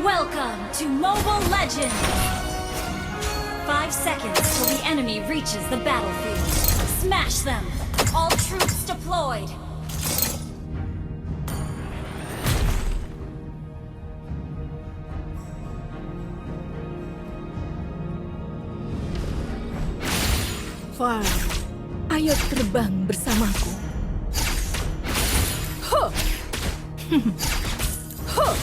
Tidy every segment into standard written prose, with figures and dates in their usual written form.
Welcome to Mobile Legends! 5 seconds till the enemy reaches the battlefield. Smash them! All troops deployed! Far, ayo terbang bersamaku. Huh. Huh.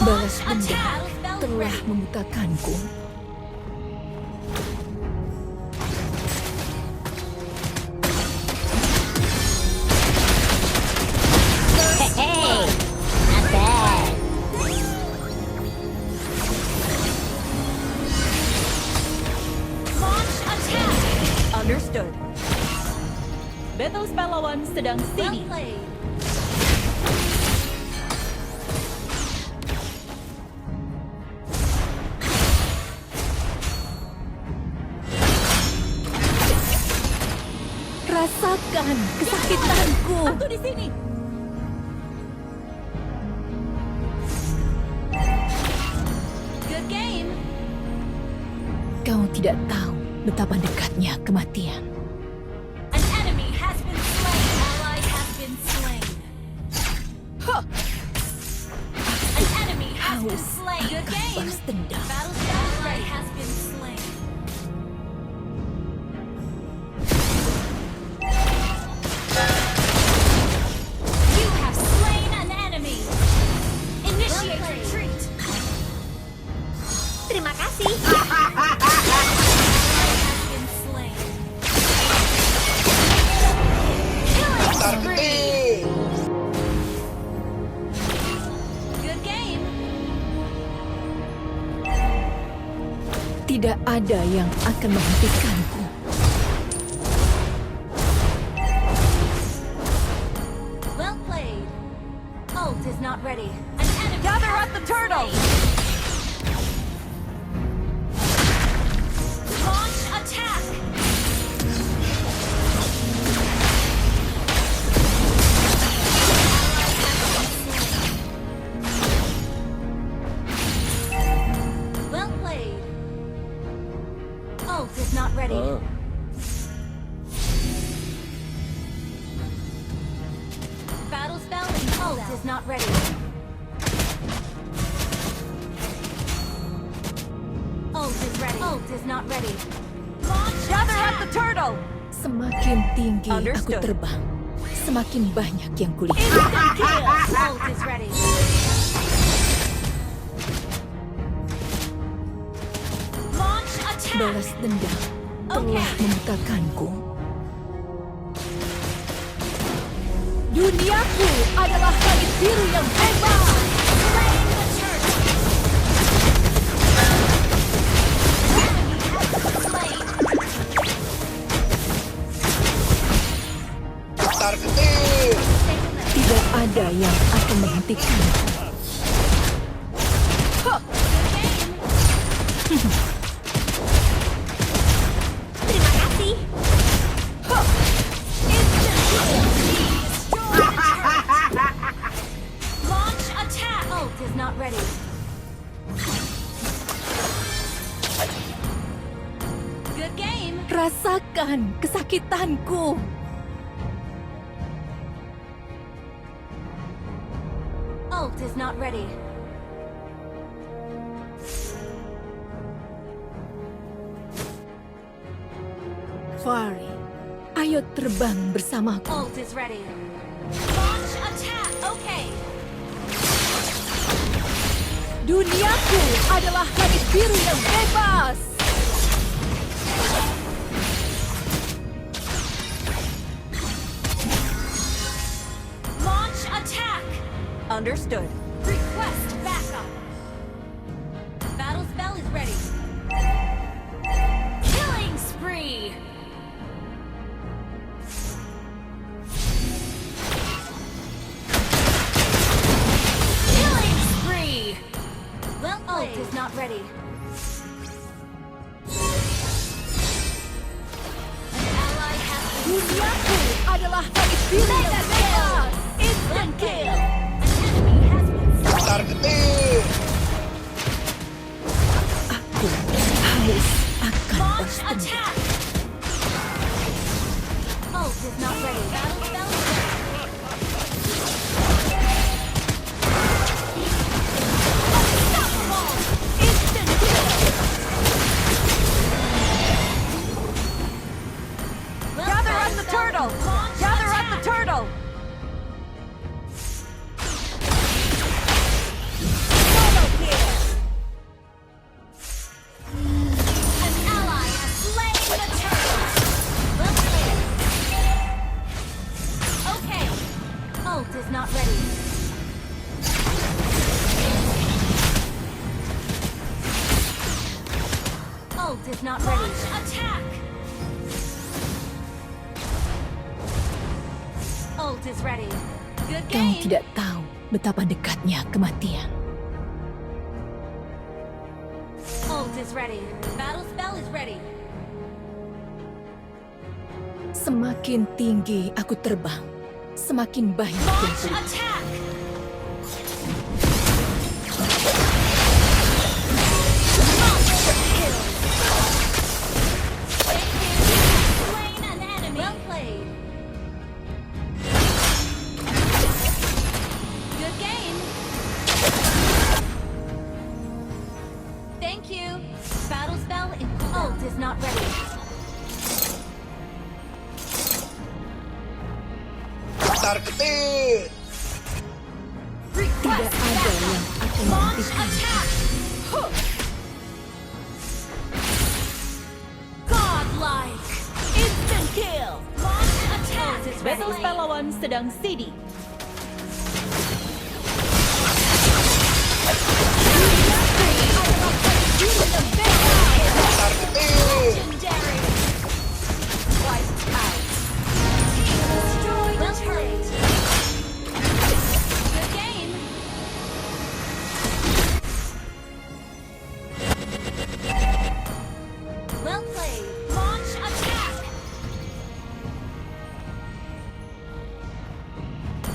Balas dendam telah membutakanku. Understood. Battle spell lawan sedang sini. Rasakan kesakitanku. Aku di sini. Good game! Kau tidak tahu betapa dekatnya kematian. An enemy has been slain! Ally has been slain! Huh. An enemy has been Haus slain! Good akan game! balas dendam. Battle ally has been slain! You have slain an enemy! Initiate retreat! Terima kasih. Has been slain! Killing spree! Good game! Tidak ada yang akan menghentikanku. Well played. Ult is not ready. An enemy Gather has at the been turtle. slain. Launch attack. Well played. Ult is not ready. Battle spell and ult is not ready. Ult is ready. Ult is not ready. Launch Gather at the attack. turtle. Semakin tinggi aku Understood. terbang, semakin banyak yang kulihat. Instant kill. Ult is ready. Launch attack. Balas dendam telah membutakanku. Duniaku adalah langit biru yang hebat. Slaying the turtle. Enemy has been slain. Tidak ada yang akan menghentikanku. Good game. Terima kasih. Launch attack. Ult is not ready. Good game. Rasakan kesakitanku. Ult is not ready. Fari, ayo terbang bersamaku. Ult is ready. Launch attack. Okay. Duniaku adalah langit biru yang bebas. Launch attack. Understood. Request backup. Battle spell is ready. Killing spree. Killing spree. Well played. Ult is not ready. An ally has been Duniaku adalah langit biru yang bebas. Instant kill. An enemy Ult is not ready. Ult is not ready. Attack! Ult is ready. Good Kau game. tidak tahu betapa dekatnya kematian. Ult is ready. Battle spell is ready. Semakin tinggi aku terbang, semakin banyak yang Launch terjadi. attack! Monster kill! Slain an enemy. Well played. Good game. Thank you. Battle spell in ult is not ready. Targeted! Tidak ada yang akan Launch menghentikan. attack! Godlike! Instant kill! Launch attack! Battle spell lawan sedang CD. Targeted! Legendary! Wiped out. Destroyed the turret. Good game. Well played. Launch attack.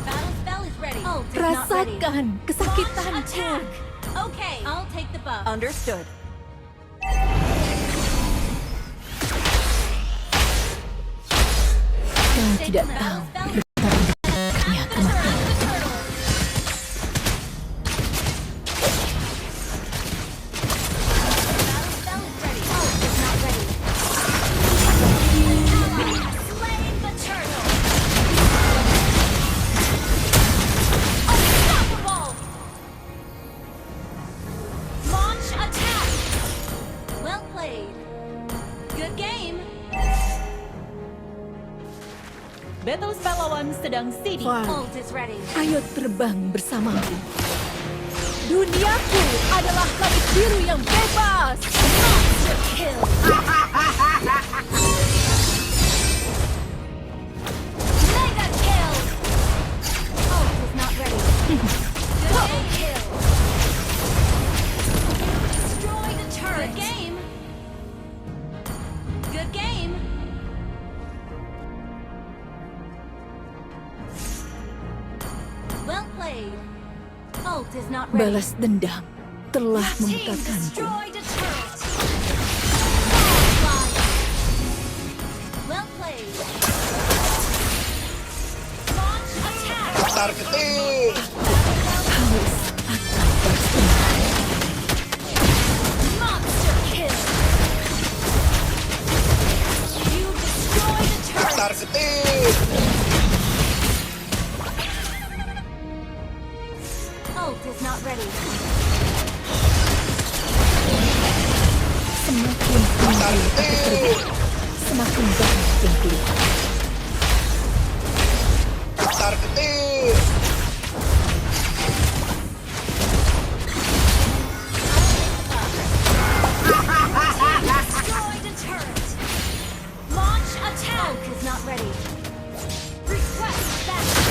Battle spell is ready. Ult is not ready. Rasakan Launch kesakitanku. attack. Okay, I'll take the buff. Understood. Kau tidak tahu betapa dekatnya kematian. Good game. Battle spell lawan sedang CD. Far, Ult is ready. ayo terbang bersamaku. Duniaku adalah langit biru yang bebas. Monster kill. Mega kill. Ult is not ready. Double kill. Destroy the turret. Good game. Good game. Well played. Ult is not ready. Balas dendam telah Team membukakanku. destroyed a turret. Godlike. Well played. Launch attack. Targeted! Haus akan balas dendam. Monster kill. You destroyed a turret. Targeted! Ult is not ready. Semakin tinggi aku terbang, semakin banyak yang keluar. Targeted! Destroyed a turret. Launch attack. Ult is not ready. Request battle.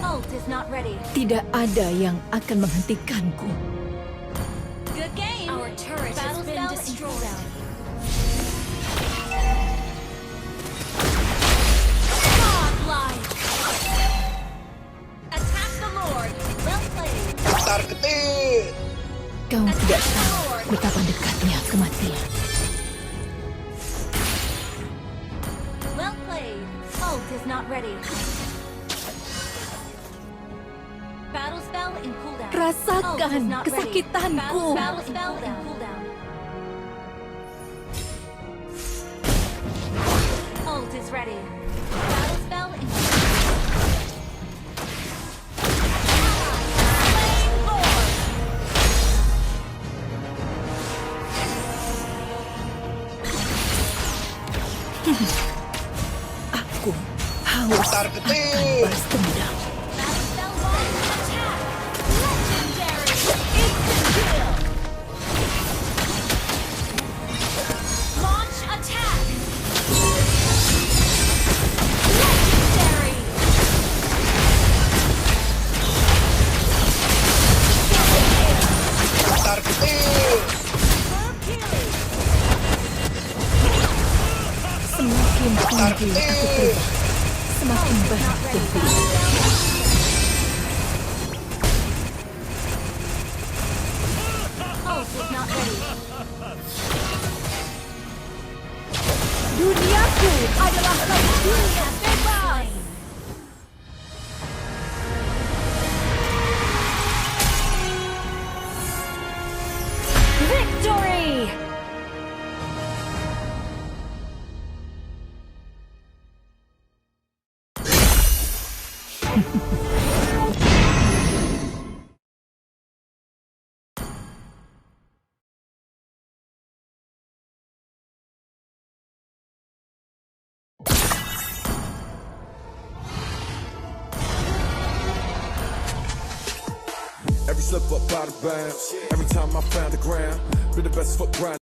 Ult is not ready. Tidak ada yang akan menghentikanku. Good game. Our turret has been destroyed. Godlike. Attack the Lord. Well played. Targeted! Kau tidak tahu betapa dekatnya kematian. Well played. Ult is not ready. Battle spell in cooldown. Rasakan Ult is not ready. kesakitanku. Battle spell in cooldown. Ult is ready. Battle spell in Slain Lord. Aku haus Tar ketik. Balas dendam. Battle Spellwand attack. Legendary. Instant kill. Launch attack. Legendary. Tar ketik. Semakin tinggi aku terbang, semakin banyak yang Ult is not ready. Duniaku adalah dunia bebas. Victory! Every slip up out of bounds. Every time I found the ground, been the best foot grind.